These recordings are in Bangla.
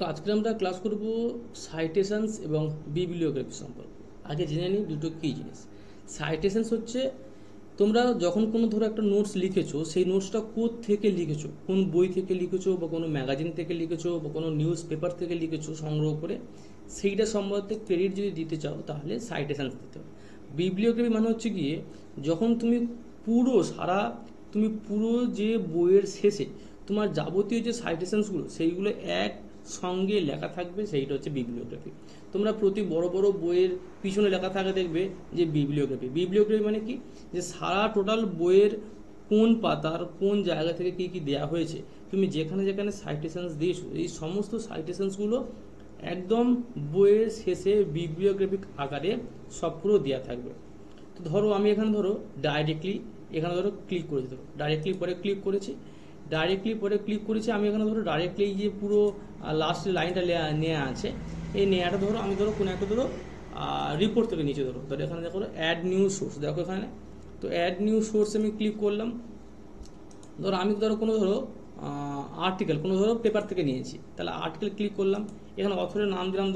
তো আজকে আমরা ক্লাস করব সাইটেশনস এবং বিবলিওগ্রাফি সম্পর্কে। আগে জেনে নিই দুটো কী জিনিস। সাইটেশনস হচ্ছে তোমরা যখন কোনো ধরো একটা নোটস লিখেছো, সেই নোটসটা থেকে লিখেছো, কোন বই থেকে লিখেছো বা কোনো ম্যাগাজিন থেকে লিখেছো বা কোনো নিউজ পেপার থেকে লিখেছো সংগ্রহ করে, সেইটা সম্বন্ধে ক্রেডিট যদি দিতে চাও তাহলে সাইটেশনস দিতে হবে। বিবলিওগ্রাফি মানে হচ্ছে গিয়ে যখন তুমি পুরো যে বইয়ের শেষে তোমার যাবতীয় যে সাইটেশনসগুলো সেইগুলো এক সঙ্গে লেখা থাকবে, সেইটা হচ্ছে বিবলিওগ্রাফি। তোমরা প্রতি বড় বড় বইয়ের পিছনে লেখা থাকে দেখবে যে বিবলিওগ্রাফি মানে কি, যে সারা টোটাল বইয়ের কোন পাতার কোন জায়গা থেকে কি কি দেয়া হয়েছে, তুমি যেখানে যেখানে সাইটেশনস দিয়েছো এই সমস্ত সাইটেশনসগুলো একদম বইয়ের শেষে বিবলিওগ্রাফিক আকারে সব পুরো দেওয়া থাকবে। তো ধরো আমি এখানে এখানে ক্লিক করেছি, ডাইরেক্টলি পরে ক্লিক করেছি আমি এখানে ডাইরেক্টলি এই যে পুরো লাস্ট লাইনটা নেওয়া আছে, এই নেওয়াটা আমি কোনো একটা রিপোর্ট থেকে নিচে এখানে দেখো অ্যাড নিউ সোর্স, দেখো এখানে। তো অ্যাড নিউ সোর্স আমি ক্লিক করলাম। আমি কোনো আর্টিকেল পেপার থেকে নিয়েছি, তাহলে আর্টিকেল ক্লিক করলাম। এখানে অথরের নাম দিলাম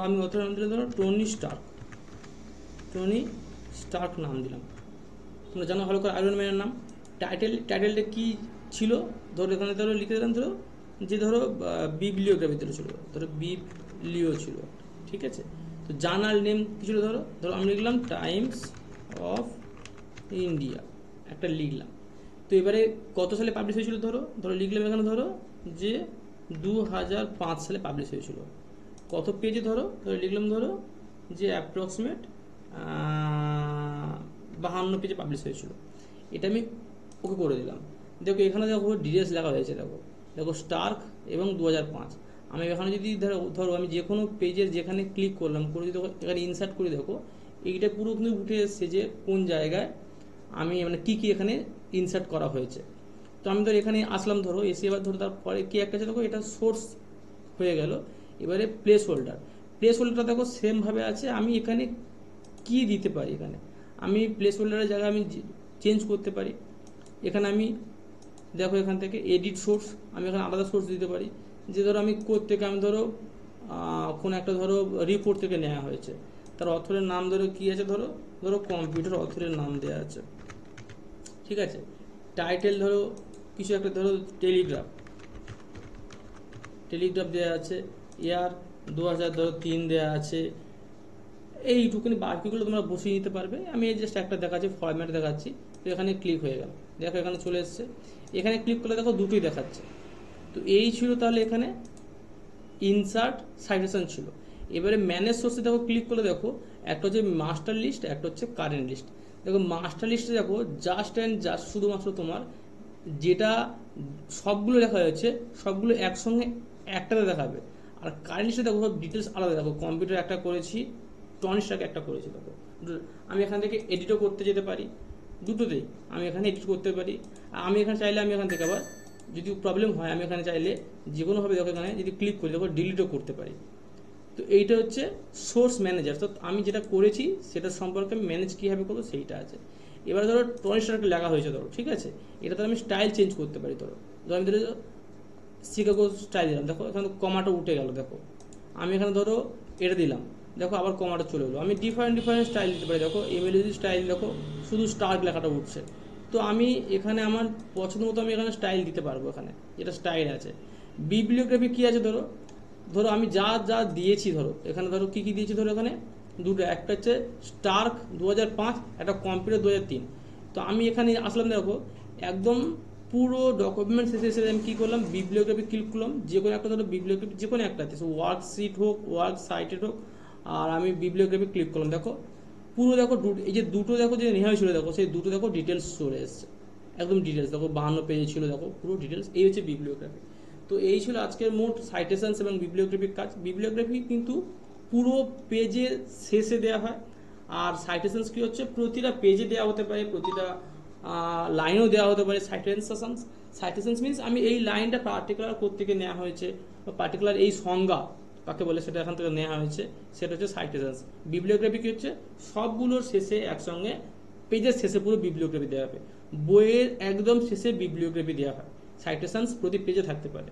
আমি অথরের নাম দিলাম টনি স্টার্ক নাম দিলাম। তোমরা জানো ভালো করে আয়রন ম্যানের নাম। টাইটেলটা কি ছিল এখানে লিখে দিলাম যে বিবলিওগ্রাফি ছিল, বিবলিও ছিল, ঠিক আছে। তো জার্নাল নেম কি ছিল আমি লিখলাম টাইমস অফ ইন্ডিয়া, একটা লিখলাম। তো এবারে কত সালে পাবলিশ হয়েছিল লিখলাম এখানে যে 2005 সালে পাবলিশ হয়েছিল। কত পেজে লিখলাম যে অ্যাপ্রক্সিমেট 52 পেজে পাবলিশ হয়েছিল। এটা আমি ওকে করে দিলাম। দেখো এখানে ডিটেলস লেখা হয়েছে, দেখো স্টার্ক এবং 2005। আমি এখানে যদি আমি যে কোনো পেজের যেখানে ক্লিক করলাম করে যদি এখানে ইনসার্ট করে দেখো, এইটা পুরো কিন্তু উঠে এসছে যে কোন জায়গায় আমি মানে কী এখানে ইনসার্ট করা হয়েছে। তো আমি এখানে আসলাম, এসে এবার তারপরে কি একটা আছে এটা সোর্স হয়ে গেল। এবারে প্লেস হোল্ডারটা দেখো সেমভাবে আছে। আমি এখানে কি দিতে পারি, এখানে আমি প্লেস হোল্ডারের জায়গায় আমি চেঞ্জ করতে পারি। এখানে আমি দেখো এখান থেকে এডিট সোর্স, আমি এখানে আলাদা সোর্স দিতে পারি। যে আমি থেকে আমি কোনো একটা রিপোর্ট থেকে নেওয়া হয়েছে, তার অথরের নাম কি আছে কম্পিউটার অথরের নাম দেওয়া আছে, ঠিক আছে। টাইটেল কিছু একটা টেলিগ্রাফ দেওয়া আছে, ইয়ার 2003 দেওয়া আছে। এইটুকুনি বাকিগুলো তোমরা বসিয়ে নিতে পারবে। আমি জাস্ট একটা দেখাচ্ছি, ফরম্যাট দেখাচ্ছি। তো এখানে ক্লিক হয়ে গেল, দেখো এখানে চলে এসছে। এখানে ক্লিক করলে দেখো দুটোই দেখাচ্ছে। তো এই ছিল তাহলে এখানে ইনসার্ট সাইটেশন ছিল। এবারে ম্যানেজ সোর্সে দেখো ক্লিক করলে দেখো একটা হচ্ছে মাস্টার লিস্ট, একটা হচ্ছে কারেন্ট লিস্ট। দেখো মাস্টার লিস্টে দেখো জাস্ট শুধুমাত্র তোমার যেটা সবগুলো লেখা হয়েছে সবগুলো একসঙ্গে একটাতে দেখাবে। আর কারেন্ট লিস্টে দেখো সব ডিটেলস আলাদা, দেখো কম্পিউটার একটা করেছি, টনিস্টাকে একটা করেছি। দেখো আমি এখান থেকে এডিটও করতে যেতে পারি, দুটোতেই আমি এখানে এডিট করতে পারি। আমি এখানে চাইলে আমি এখান থেকে আবার যদি প্রবলেম হয় আমি এখানে চাইলে যে কোনোভাবে দেখো এখানে যদি ক্লিক করি দেখো ডিলিটও করতে পারি। তো এইটা হচ্ছে সোর্স ম্যানেজার। তো আমি যেটা করেছি সেটা সম্পর্কে আমি ম্যানেজ কীভাবে করবো সেইটা আছে। এবার টনি স্টার্ক লেখা হয়েছে ঠিক আছে। এটা আমি স্টাইল চেঞ্জ করতে পারি। আমি শিকাগো স্টাইল দিলাম, দেখো এখানে কমাটা উঠে গেল। দেখো আমি এখানে এটা দিলাম, দেখো আবার কমাটা চলে এলো। আমি ডিফারেন্ট স্টাইল দিতে পারি। দেখো এমএলজি স্টাইল, দেখো শুধু স্টার্ক লেখাটা উঠছে। তো আমি এখানে আমার পছন্দ মতো আমি এখানে স্টাইল দিতে পারবো। এখানে যেটা স্টাইল আছে। বিবলিওগ্রাফি কী আছে আমি যা দিয়েছি এখানে কী কী দিয়েছি এখানে দুটো, একটা হচ্ছে স্টার্ক 2005, একটা কম্পিউটার 2003। তো আমি এখানে আসলাম, দেখো একদম পুরো ডকুমেন্ট শেষে আমি কী করলাম বিবলিওগ্রাফি ক্লিক করলাম। যে কোনো একটা বিবলিওগ্রাফি যে কোনো একটা আছে, ওয়ার্কশিট হোক ওয়ার্ক সাইটেড হোক, আর আমি বিবলিওগ্রাফি ক্লিক করলাম। দেখো পুরো দেখো এই যে দুটো দেখো যে নেওয়া হয়েছিল দেখো সেই দুটো দেখো ডিটেলস চলে এসছে, একদম ডিটেলস দেখো 52 পেজে ছিল, দেখো পুরো ডিটেলস। এই হচ্ছে বিবলিওগ্রাফি। তো এই ছিল আজকের মোট সাইটেশনস এবং বিবলিওগ্রাফির কাজ। বিবলিওগ্রাফি কিন্তু পুরো পেজের শেষে দেওয়া হয়, আর সাইটেশনস কি হচ্ছে প্রতিটা পেজে দেওয়া হতে পারে, প্রতিটা লাইনেও দেওয়া হতে পারে। সাইটেশনস মিনস আমি এই লাইনটা পার্টিকুলার কোত্থেকে নেওয়া হয়েছে বা পার্টিকুলার এই সংজ্ঞা কাকে বলে সেটা এখান থেকে নেওয়া হয়েছে, সেটা হচ্ছে সাইটেশনস। বিবলিওগ্রাফি কি হচ্ছে সবগুলোর শেষে একসঙ্গে পেজের শেষে পুরো বিবলিওগ্রাফি দেওয়া হবে, বইয়ের একদম শেষে বিবলিওগ্রাফি দেওয়া হয়। সাইটেশনস প্রতি পেজে থাকতে পারে।